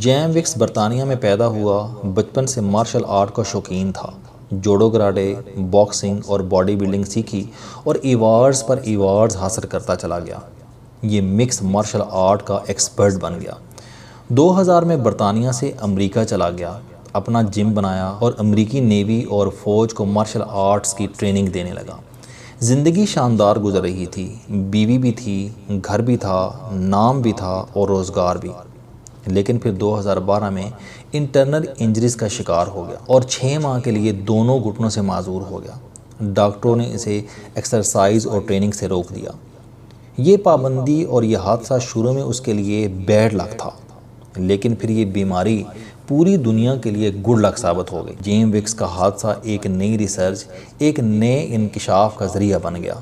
جیم Vicks برطانیہ میں پیدا ہوا، بچپن سے مارشل آرٹ کا شوقین تھا۔ جوڈو کراٹے، باکسنگ اور باڈی بلڈنگ سیکھی اور ایوارڈز پر ایوارڈز حاصل کرتا چلا گیا۔ یہ مکس مارشل آرٹ کا ایکسپرٹ بن گیا۔ 2000 میں برطانیہ سے امریکہ چلا گیا، اپنا جم بنایا اور امریکی نیوی اور فوج کو مارشل آرٹس کی ٹریننگ دینے لگا۔ زندگی شاندار گزر رہی تھی، بیوی بھی تھی، گھر بھی تھا، نام بھی تھا اور روزگار بھی۔ لیکن پھر 2012 میں انٹرنل انجریز کا شکار ہو گیا اور 6 ماہ کے لیے دونوں گھٹنوں سے معذور ہو گیا۔ ڈاکٹروں نے اسے ایکسرسائز اور ٹریننگ سے روک دیا۔ یہ پابندی اور یہ حادثہ شروع میں اس کے لیے بیڈ لک تھا، لیکن پھر یہ بیماری پوری دنیا کے لیے گڈ لک ثابت ہو گئی۔ جیم وکس کا حادثہ ایک نئی ریسرچ، ایک نئے انکشاف کا ذریعہ بن گیا۔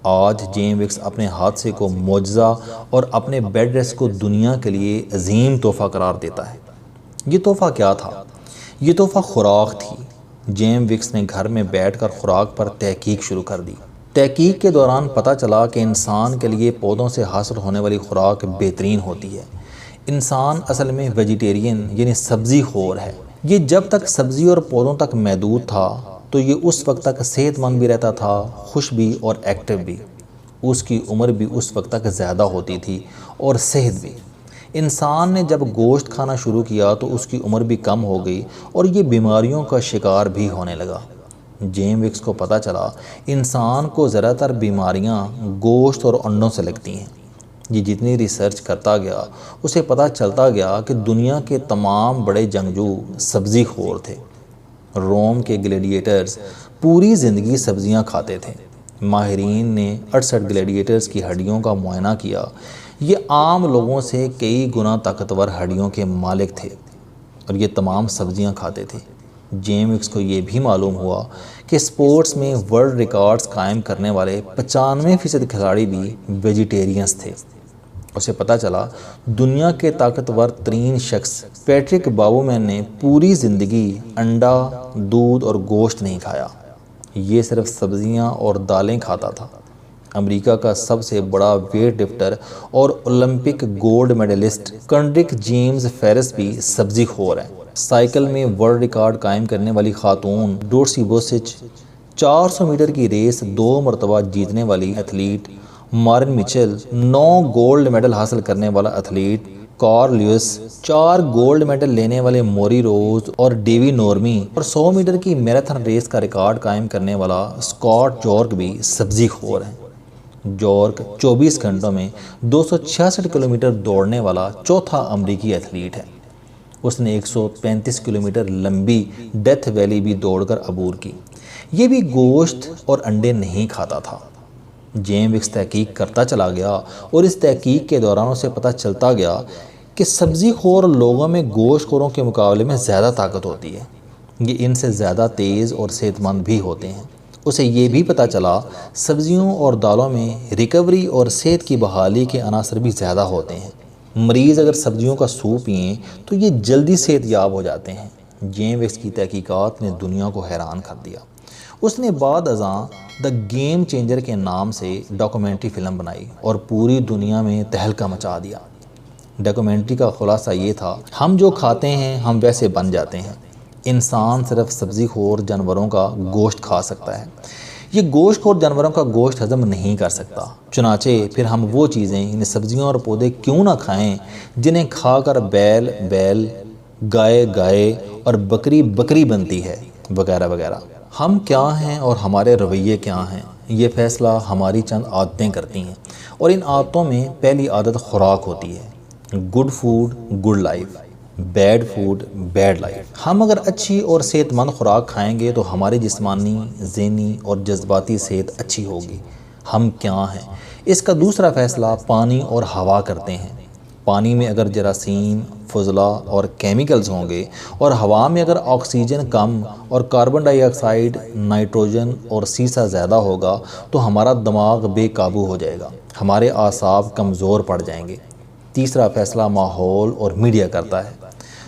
آج جیم وکس اپنے حادثے کو معجزہ اور اپنے بیڈ ریسٹ کو دنیا کے لیے عظیم تحفہ قرار دیتا ہے۔ یہ تحفہ کیا تھا؟ یہ تحفہ خوراک تھی۔ جیم وکس نے گھر میں بیٹھ کر خوراک پر تحقیق شروع کر دی۔ تحقیق کے دوران پتہ چلا کہ انسان کے لیے پودوں سے حاصل ہونے والی خوراک بہترین ہوتی ہے۔ انسان اصل میں ویجیٹیرین یعنی سبزی خور ہے۔ یہ جب تک سبزی اور پودوں تک محدود تھا تو یہ اس وقت تک صحت مند بھی رہتا تھا، خوش بھی اور ایکٹیو بھی۔ اس کی عمر بھی اس وقت تک زیادہ ہوتی تھی اور صحت بھی۔ انسان نے جب گوشت کھانا شروع کیا تو اس کی عمر بھی کم ہو گئی اور یہ بیماریوں کا شکار بھی ہونے لگا۔ جیم وکس کو پتہ چلا انسان کو زیادہ تر بیماریاں گوشت اور انڈوں سے لگتی ہیں۔ یہ جتنی ریسرچ کرتا گیا اسے پتہ چلتا گیا کہ دنیا کے تمام بڑے جنگجو سبزی خور تھے۔ روم کے گلیڈیٹرز پوری زندگی سبزیاں کھاتے تھے۔ ماہرین نے 68 گلیڈیٹرز کی ہڈیوں کا معائنہ کیا۔ یہ عام لوگوں سے کئی گنا طاقتور ہڈیوں کے مالک تھے اور یہ تمام سبزیاں کھاتے تھے۔ جیم وکس کو یہ بھی معلوم ہوا کہ سپورٹس میں ورلڈ ریکارڈز قائم کرنے والے 95% کھلاڑی بھی ویجیٹیرینز تھے۔ اسے پتہ چلا دنیا کے طاقتور ترین شخص پیٹرک باؤمین نے پوری زندگی انڈا، دودھ اور گوشت نہیں کھایا، یہ صرف سبزیاں اور دالیں کھاتا تھا۔ امریکہ کا سب سے بڑا ویٹ لفٹر اور اولمپک گولڈ میڈلسٹ کنڈرک جیمز فیرس بھی سبزی خور ہیں۔ سائیکل میں ورلڈ ریکارڈ قائم کرنے والی خاتون ڈورسی بوسچ، 400 میٹر کی ریس 2 مرتبہ جیتنے والی ایتھلیٹ مارن میچل، 9 گولڈ میڈل حاصل کرنے والا athlete Carl Lewis, 4 gold medal لینے والے موری روز اور ڈیوی نورمی اور 100 میٹر کی میراتھن ریس کا ریکارڈ قائم کرنے والا اسکاٹ جورک بھی سبزی خور ہیں۔ جورک 24 گھنٹوں میں 266 کلومیٹر دوڑنے والا چوتھا امریکی ایتھلیٹ ہے۔ اس نے 135 کلومیٹر لمبی ڈیتھ ویلی بھی دوڑ کر عبور کی۔ یہ بھی گوشت اور انڈے نہیں کھاتا تھا۔ جیم وکس تحقیق کرتا چلا گیا اور اس تحقیق کے دوران اسے پتہ چلتا گیا کہ سبزی خور لوگوں میں گوشت خوروں کے مقابلے میں زیادہ طاقت ہوتی ہے۔ یہ ان سے زیادہ تیز اور صحت مند بھی ہوتے ہیں۔ اسے یہ بھی پتہ چلا سبزیوں اور دالوں میں ریکوری اور صحت کی بحالی کے عناصر بھی زیادہ ہوتے ہیں۔ مریض اگر سبزیوں کا سوپ پئیں تو یہ جلدی صحت یاب ہو جاتے ہیں۔ جیم وکس کی تحقیقات نے دنیا کو حیران کر دیا۔ اس نے بعد ازاں دی گیم چینجر کے نام سے ڈاکومنٹری فلم بنائی اور پوری دنیا میں تہلکہ مچا دیا۔ ڈاکومنٹری کا خلاصہ یہ تھا، ہم جو کھاتے ہیں ہم ویسے بن جاتے ہیں۔ انسان صرف سبزی خور جانوروں کا گوشت کھا سکتا ہے، یہ گوشت خور جانوروں کا گوشت ہضم نہیں کر سکتا۔ چنانچہ پھر ہم وہ چیزیں یعنی سبزیاں اور پودے کیوں نہ کھائیں جنہیں کھا کر بیل بیل، گائے گائے اور بکری بکری بنتی ہے، وغیرہ وغیرہ۔ ہم کیا ہیں اور ہمارے رویے کیا ہیں، یہ فیصلہ ہماری چند عادتیں کرتی ہیں، اور ان عادتوں میں پہلی عادت خوراک ہوتی ہے۔ Good food good life, bad food bad life. ہم اگر اچھی اور صحت مند خوراک کھائیں گے تو ہماری جسمانی، ذہنی اور جذباتی صحت اچھی ہوگی۔ ہم کیا ہیں، اس کا دوسرا فیصلہ پانی اور ہوا کرتے ہیں۔ پانی میں اگر جراثیم، فضلہ اور کیمیکلز ہوں گے اور ہوا میں اگر آکسیجن کم اور کاربن ڈائی آکسائیڈ، نائٹروجن اور سیسہ زیادہ ہوگا تو ہمارا دماغ بے قابو ہو جائے گا، ہمارے اعصاب کمزور پڑ جائیں گے۔ تیسرا فیصلہ ماحول اور میڈیا کرتا ہے۔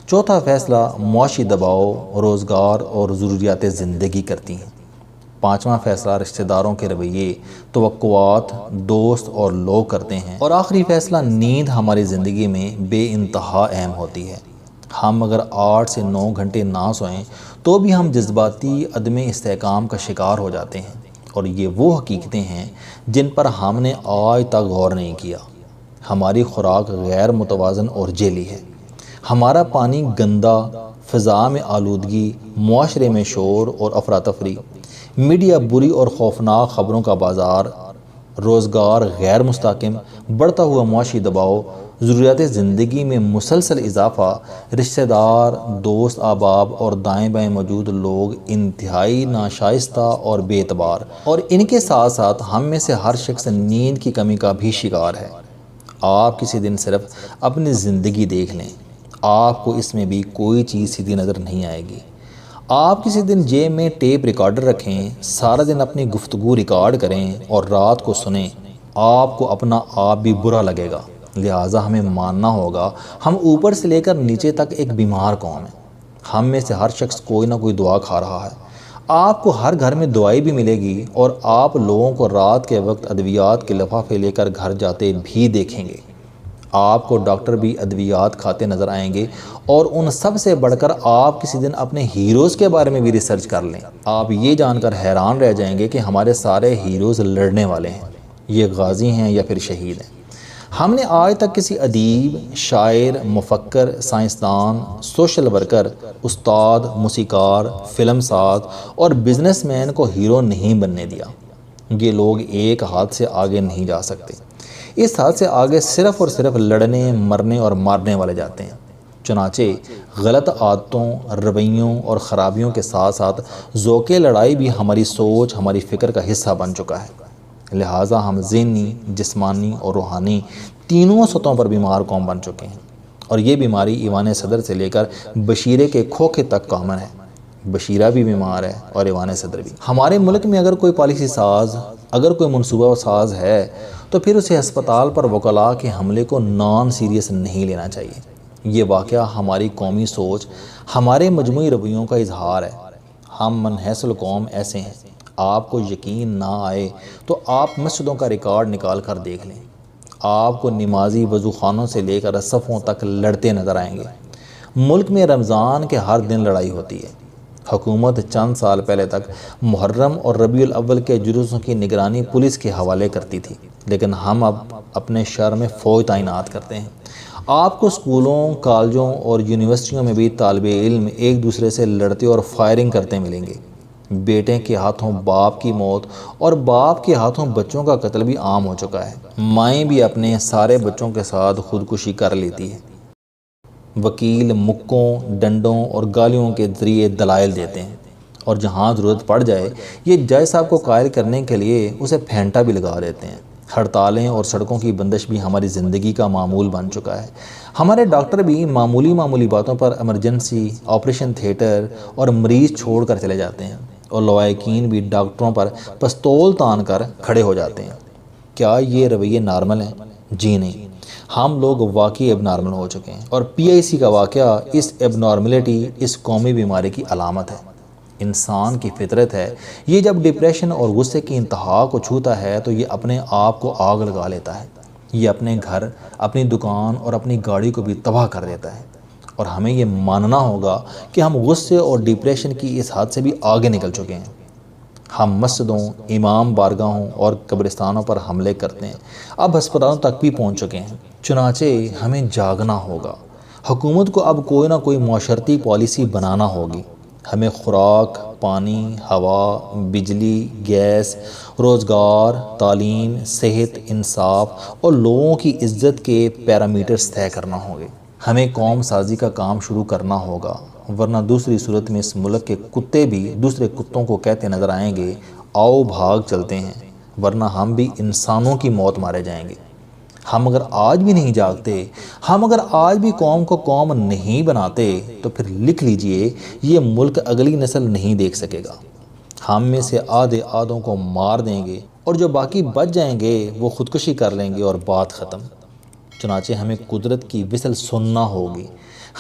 چوتھا فیصلہ معاشی دباؤ، روزگار اور ضروریات زندگی کرتی ہیں۔ 5واں فیصلہ رشتہ داروں کے رویے، توقعات، دوست اور لوگ کرتے ہیں، اور آخری فیصلہ نیند ہماری زندگی میں بے انتہا اہم ہوتی ہے۔ ہم اگر 8 سے 9 گھنٹے نہ سوئیں تو بھی ہم جذباتی عدم استحکام کا شکار ہو جاتے ہیں، اور یہ وہ حقیقتیں ہیں جن پر ہم نے آج تک غور نہیں کیا۔ ہماری خوراک غیر متوازن اور جیلی ہے، ہمارا پانی گندا، فضا میں آلودگی، معاشرے میں شور اور افراتفری، میڈیا بری اور خوفناک خبروں کا بازار، روزگار غیر مستحکم، بڑھتا ہوا معاشی دباؤ، ضروریات زندگی میں مسلسل اضافہ، رشتہ دار، دوست، احباب اور دائیں بائیں موجود لوگ انتہائی ناشائستہ اور بے اعتبار، اور ان کے ساتھ ساتھ ہم میں سے ہر شخص نیند کی کمی کا بھی شکار ہے۔ آپ کسی دن صرف اپنی زندگی دیکھ لیں، آپ کو اس میں بھی کوئی چیز سیدھی نظر نہیں آئے گی۔ آپ کسی دن جیب میں ٹیپ ریکارڈر رکھیں، سارا دن اپنی گفتگو ریکارڈ کریں اور رات کو سنیں، آپ کو اپنا آپ بھی برا لگے گا۔ لہٰذا ہمیں ماننا ہوگا ہم اوپر سے لے کر نیچے تک ایک بیمار قوم ہیں۔ ہم میں سے ہر شخص کوئی نہ کوئی دعا کھا رہا ہے۔ آپ کو ہر گھر میں دوائی بھی ملے گی، اور آپ لوگوں کو رات کے وقت ادویات کے لفافے لے کر گھر جاتے بھی دیکھیں گے۔ آپ کو ڈاکٹر بھی ادویات کھاتے نظر آئیں گے، اور ان سب سے بڑھ کر آپ کسی دن اپنے ہیروز کے بارے میں بھی ریسرچ کر لیں۔ آپ یہ جان کر حیران رہ جائیں گے کہ ہمارے سارے ہیروز لڑنے والے ہیں، یہ غازی ہیں یا پھر شہید ہیں۔ ہم نے آج تک کسی ادیب، شاعر، مفکر، سائنسدان، سوشل ورکر، استاد، موسیقار، فلم ساز اور بزنس مین کو ہیرو نہیں بننے دیا۔ یہ لوگ ایک ہاتھ سے آگے نہیں جا سکتے، اس ہاتھ سے آگے صرف اور صرف لڑنے، مرنے اور مارنے والے جاتے ہیں۔ چنانچہ غلط عادتوں، رویوں اور خرابیوں کے ساتھ ساتھ ذوق لڑائی بھی ہماری سوچ، ہماری فکر کا حصہ بن چکا ہے۔ لہٰذا ہم ذہنی، جسمانی اور روحانی تینوں سطحوں پر بیمار قوم بن چکے ہیں، اور یہ بیماری ایوان صدر سے لے کر بشیرے کے کھوکھے تک کامن ہے۔ بشیرہ بھی بیمار ہے اور ایوان صدر بھی۔ ہمارے ملک میں اگر کوئی پالیسی ساز، اگر کوئی منصوبہ ساز ہے تو پھر اسے ہسپتال پر وکلاء کے حملے کو نان سیریس نہیں لینا چاہیے۔ یہ واقعہ ہماری قومی سوچ، ہمارے مجموعی رویوں کا اظہار ہے۔ ہم منحص القوم ایسے ہیں، آپ کو یقین نہ آئے تو آپ مسجدوں کا ریکارڈ نکال کر دیکھ لیں، آپ کو نمازی وضو خانوں سے لے کر صفوں تک لڑتے نظر آئیں گے۔ ملک میں رمضان کے ہر دن لڑائی ہوتی ہے۔ حکومت چند سال پہلے تک محرم اور ربیع الاول کے جلوسوں کی نگرانی پولیس کے حوالے کرتی تھی، لیکن ہم اب اپنے شہر میں فوج تعینات کرتے ہیں۔ آپ کو اسکولوں، کالجوں اور یونیورسٹیوں میں بھی طالب علم ایک دوسرے سے لڑتے اور فائرنگ کرتے ملیں گے۔ بیٹے کے ہاتھوں باپ کی موت اور باپ کے ہاتھوں بچوں کا قتل بھی عام ہو چکا ہے۔ مائیں بھی اپنے سارے بچوں کے ساتھ خودکشی کر لیتی ہے۔ وکیل مکوں، ڈنڈوں اور گالیوں کے ذریعے دلائل دیتے ہیں، اور جہاں ضرورت پڑ جائے یہ جج صاحب کو قائل کرنے کے لیے اسے پھینٹا بھی لگا دیتے ہیں۔ ہڑتالیں اور سڑکوں کی بندش بھی ہماری زندگی کا معمول بن چکا ہے۔ ہمارے ڈاکٹر بھی معمولی باتوں پر ایمرجنسی، آپریشن تھیٹر اور مریض چھوڑ کر چلے جاتے ہیں، اور لوائقین بھی ڈاکٹروں پر پستول تان کر کھڑے ہو جاتے ہیں۔ کیا یہ رویے نارمل ہیں؟ جی نہیں، ہم لوگ واقعی اب نارمل ہو چکے ہیں، اور PIC کا واقعہ اس اب نارملٹی، اس قومی بیماری کی علامت ہے۔ انسان کی فطرت ہے، یہ جب ڈپریشن اور غصے کی انتہا کو چھوتا ہے تو یہ اپنے آپ کو آگ لگا لیتا ہے۔ یہ اپنے گھر، اپنی دکان اور اپنی گاڑی کو بھی تباہ کر دیتا ہے، اور ہمیں یہ ماننا ہوگا کہ ہم غصے اور ڈپریشن کی اس حد سے بھی آگے نکل چکے ہیں۔ ہم مسجدوں، امام بارگاہوں اور قبرستانوں پر حملے کرتے ہیں، اب ہسپتالوں تک بھی پہنچ چکے ہیں۔ چنانچہ ہمیں جاگنا ہوگا۔ حکومت کو اب کوئی نہ کوئی معاشرتی پالیسی بنانا ہوگی۔ ہمیں خوراک، پانی، ہوا، بجلی، گیس، روزگار، تعلیم، صحت، انصاف اور لوگوں کی عزت کے پیرامیٹرز طے کرنا ہوں گے۔ ہمیں قوم سازی کا کام شروع کرنا ہوگا، ورنہ دوسری صورت میں اس ملک کے کتے بھی دوسرے کتوں کو کہتے نظر آئیں گے، آؤ بھاگ چلتے ہیں، ورنہ ہم بھی انسانوں کی موت مارے جائیں گے۔ ہم اگر آج بھی نہیں جاگتے، ہم اگر آج بھی قوم کو قوم نہیں بناتے تو پھر لکھ لیجئے یہ ملک اگلی نسل نہیں دیکھ سکے گا۔ ہم میں سے آدھوں کو مار دیں گے، اور جو باقی بچ جائیں گے وہ خودکشی کر لیں گے اور بات ختم۔ چنانچہ ہمیں قدرت کی وسل سننا ہوگی۔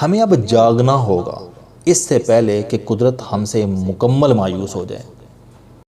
ہمیں اب جاگنا ہوگا، اس سے پہلے کہ قدرت ہم سے مکمل مایوس ہو جائے۔